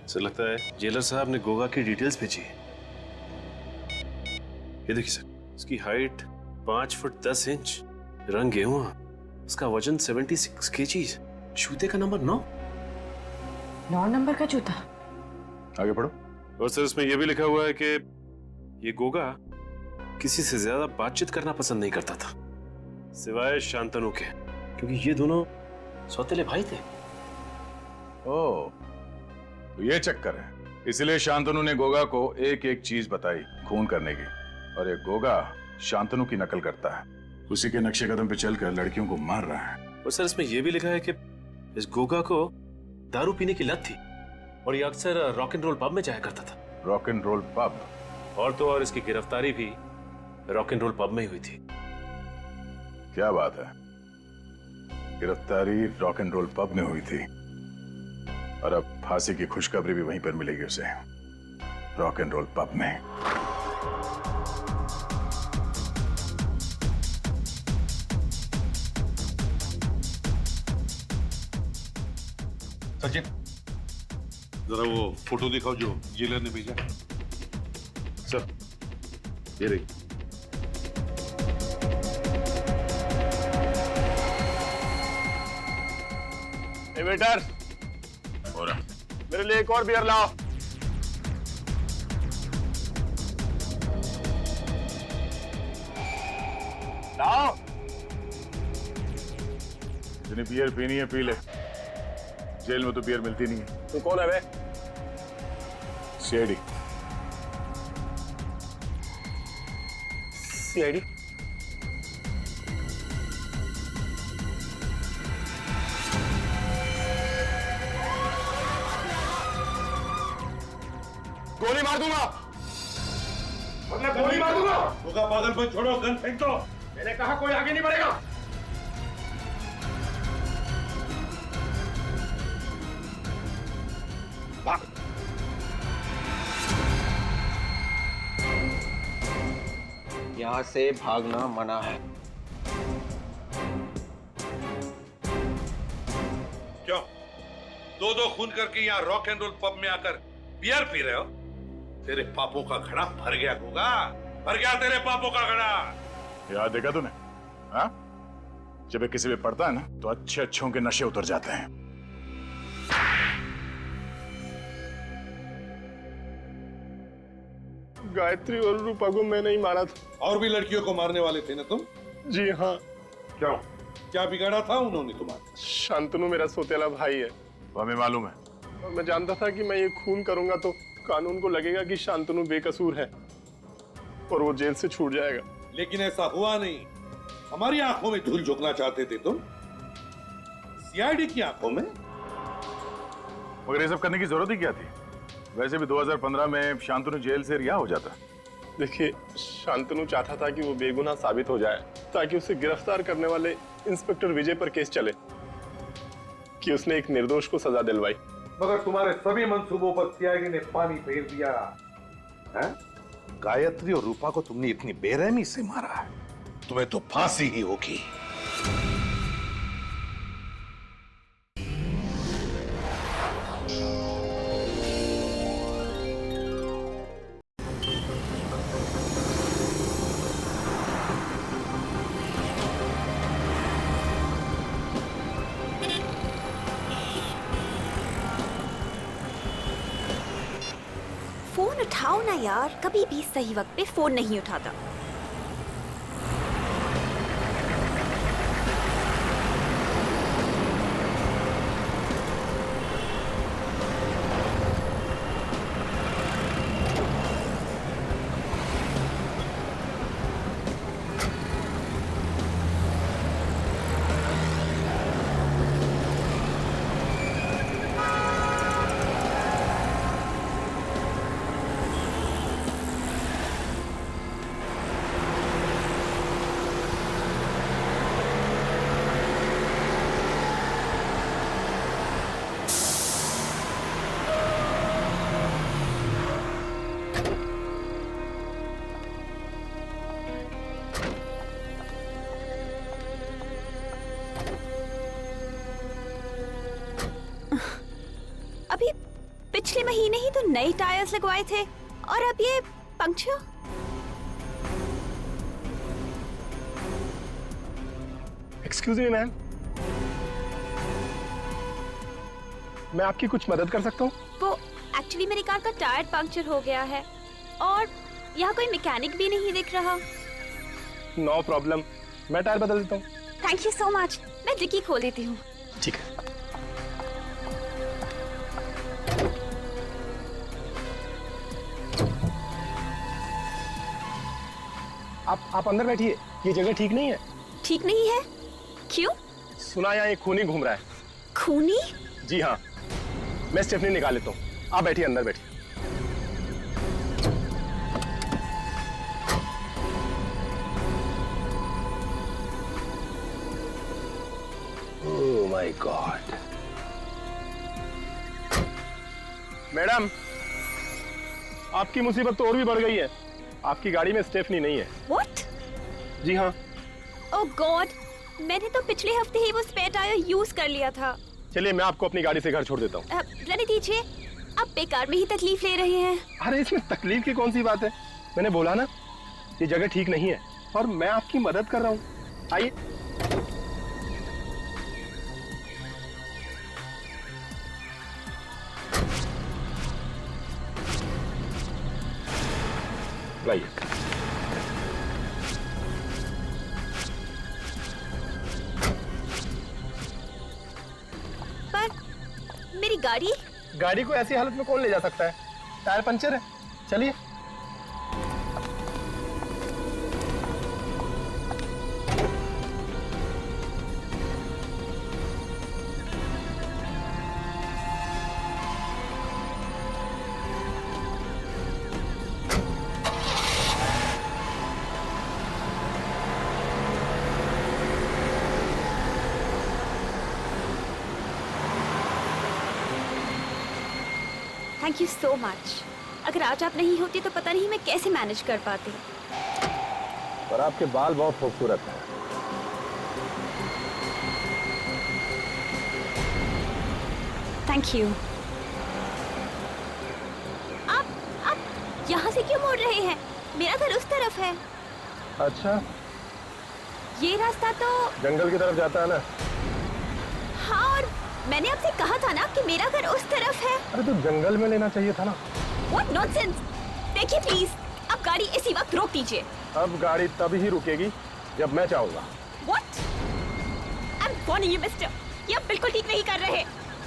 सर, लगता है जेलर साहब ने गोगा की डिटेल्स भेजी है। ये देखिए सर, इसकी हाइट 5 फुट 10 इंच, रंग गेहुआ, उसका वजन 76 केजीज, जूते का नंबर 9 नंबर का जूता। आगे पढ़ो। और सर, इसमें यह भी लिखा हुआ है कि ये गोगा किसी से ज्यादा बातचीत करना पसंद नहीं करता था सिवाय शांतनु के, क्योंकि ये दोनों सौतेले भाई थे। ओह, तो ये चक्कर है। इसलिए शांतनु ने गोगा को एक एक चीज बताई खून करने की, और ये गोगा शांतनु की नकल करता है। उसी के नक्शे कदम पे चलकर लड़कियों को मार रहा है। और सर, इसमें यह भी लिखा है कि इस गोगा को दारू पीने की लत थी और ये अक्सर रॉक एंड रोल पब में जाया करता था। Rock and roll pub? और तो और इसकी गिरफ्तारी भी रॉक एंड रोल पब में ही हुई थी। क्या बात है, गिरफ्तारी रॉक एंड रोल पब में हुई थी, और अब फांसी की खुशखबरी भी वहीं पर मिलेगी उसे, रॉक एंड रोल पब में। सचिन, जरा वो फोटो दिखाओ जो जेलर ने भेजा। सर, ये रही। वेटर, मेरे लिए एक और बियर लाओ। लाओ। जिन्हें बियर पीनी है पी ले, जेल में तो बियर मिलती नहीं है। तू कौन है बे? सीआईडी। सीआईडी? गोली मार दूंगा। मतलब गोली मार दूंगा। होगा पागल, मत छोड़ो, गन फेंक दो। मैंने कहा कोई आगे नहीं बढ़ेगा। यहाँ से भागना मना है। क्यों? दो खून करके यहाँ रॉक एंड रोल पब में आकर बियर पी रहे हो? तेरे पापों का घड़ा भर गया होगा, भर गया तेरे पापों का घड़ा। याद देखा तूने? हाँ, जब ये किसी पे पड़ता है ना तो अच्छे अच्छों के नशे उतर जाते हैं। गायत्री और रूपा को मैंने ही मारा था। और भी लड़कियों को मारने वाले थे ना तुम? जी हाँ। क्यों? क्या बिगाड़ा था उन्होंने तुम्हारा? शांतनु मेरा सोतेला भाई है। वो हमें मालूम है। और मैं जानता था कि मैं ये खून करूंगा तो कानून को लगेगा कि शांतनु बेकसूर है और वो जेल से छूट जाएगा। लेकिन ऐसा हुआ नहीं। हमारी आंखों में धूल झोंकना चाहते थे तुम, सीआईडी की आंखों में। मगर ये सब करने की जरूरत ही क्या थी? वैसे भी 2015 में शांतनु जेल से रिहा हो जाता। देखिए, शांतनु चाहता था कि वो बेगुनाह साबित हो जाए ताकि उसे गिरफ्तार करने वाले इंस्पेक्टर विजय पर केस चले कि उसने एक निर्दोष को सजा दिलवाई। मगर तुम्हारे सभी मंसूबों पर सीआईडी ने पानी फेर दिया है? गायत्री और रूपा को तुमने इतनी बेरहमी से मारा है, तुम्हें तो फांसी ही होगी। फोन उठाओ ना यार, कभी भी सही वक्त पे फोन नहीं उठाता। अभी पिछले महीने ही तो नए टायर्स लगवाए थे और अब ये पंक्चर। एक्सक्यूज मी मैम, मैं आपकी कुछ मदद कर सकता हूँ? वो एक्चुअली मेरी कार का टायर पंक्चर हो गया है और यहाँ कोई मैकेनिक भी नहीं दिख रहा। नो प्रॉब्लम, मैं टायर बदल देता हूँ। Thank you so much. मैं डिक्की खोल देती हूँ। ठीक है। आप अंदर बैठिए, ये जगह ठीक नहीं है। ठीक नहीं है? क्यों? सुना यहाँ एक खूनी घूम रहा है। खूनी? जी हाँ, मैं स्टेफनी निकाल लेता हूँ। आप बैठिए, अंदर बैठिए। ओह माय गॉड। मैडम, आपकी मुसीबत तो और भी बढ़ गई है। आपकी गाड़ी में स्टेफनी नहीं है। What? जी हाँ। ओह गॉड, मैंने तो पिछले हफ्ते ही वो स्पेयर टायर यूज कर लिया था। चलिए, मैं आपको अपनी गाड़ी से घर छोड़ देता हूँ। रहने दीजिए, आप बेकार में ही तकलीफ ले रहे हैं। अरे इसमें तकलीफ की कौन सी बात है? मैंने बोला ना, ये जगह ठीक नहीं है और मैं आपकी मदद कर रहा हूँ। आइए। लाइए। पर मेरी गाड़ी को ऐसी हालत में कौन ले जा सकता है? टायर पंचर है। चलिए। Thank you so much. अगर आज आप नहीं होती तो पता नहीं मैं कैसे मैनेज कर पाती। पर आपके बाल बहुत खूबसूरत हैं। Thank you. रहे हैं? मेरा घर उस तरफ है। अच्छा, ये रास्ता तो जंगल की तरफ जाता है ना? हाँ, और मैंने आपसे कहा था ना कि मेरा घर उस तरफ है। अरे तो जंगल में लेना चाहिए था ना। What nonsense! देखिए प्लीज, अब गाड़ी इसी वक्त रोक दीजिए। अब गाड़ी तब ही रुकेगी जब मैं चाहूंगा। What? I'm warning you, mister. ये आप बिल्कुल ठीक नहीं कर रहे।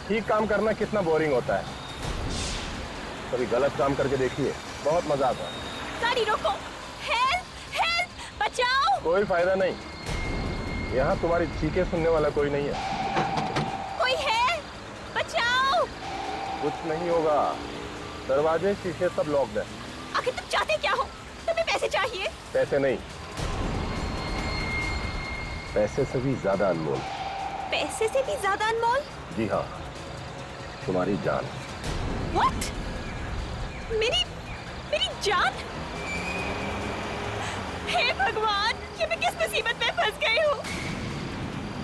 ठीक काम करना कितना बोरिंग होता है। कभी गलत काम करके देखिए, बहुत मजा आता है। गाड़ी रोको। हेल्प, हेल्प, बचाओ। कोई फायदा नहीं, यहाँ तुम्हारी चीखें सुनने वाला कोई नहीं है। कोई है? बचाओ। कुछ नहीं होगा, दरवाजे शीशे सब लॉक्ड है। आखिर तुम चाहते क्या हो? तुम्हें पैसे चाहिए? पैसे नहीं, पैसे से भी ज्यादा अनमोल। पैसे से भी ज्यादा अनमोल? जी हाँ, तुम्हारी जान। What? मेरी जान? हे भगवान, ये मैं किस मुसीबत में फंस गई हूँ?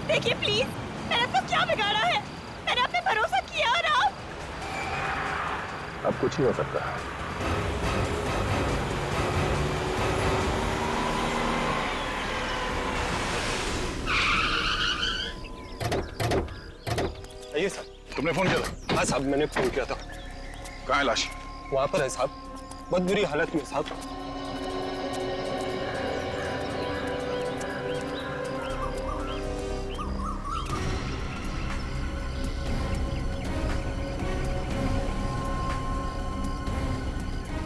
देखिए प्लीज, मैंने आपको क्या बिगाड़ा है? मैंने आप पे भरोसा किया और आप? अब कुछ नहीं हो सकता। आइए साहब। तुमने फोन किया था? हाँ साहब, मैंने फोन किया था। कहाँ है लाश? वहां पर है साहब, बहुत बुरी हालत में साहब।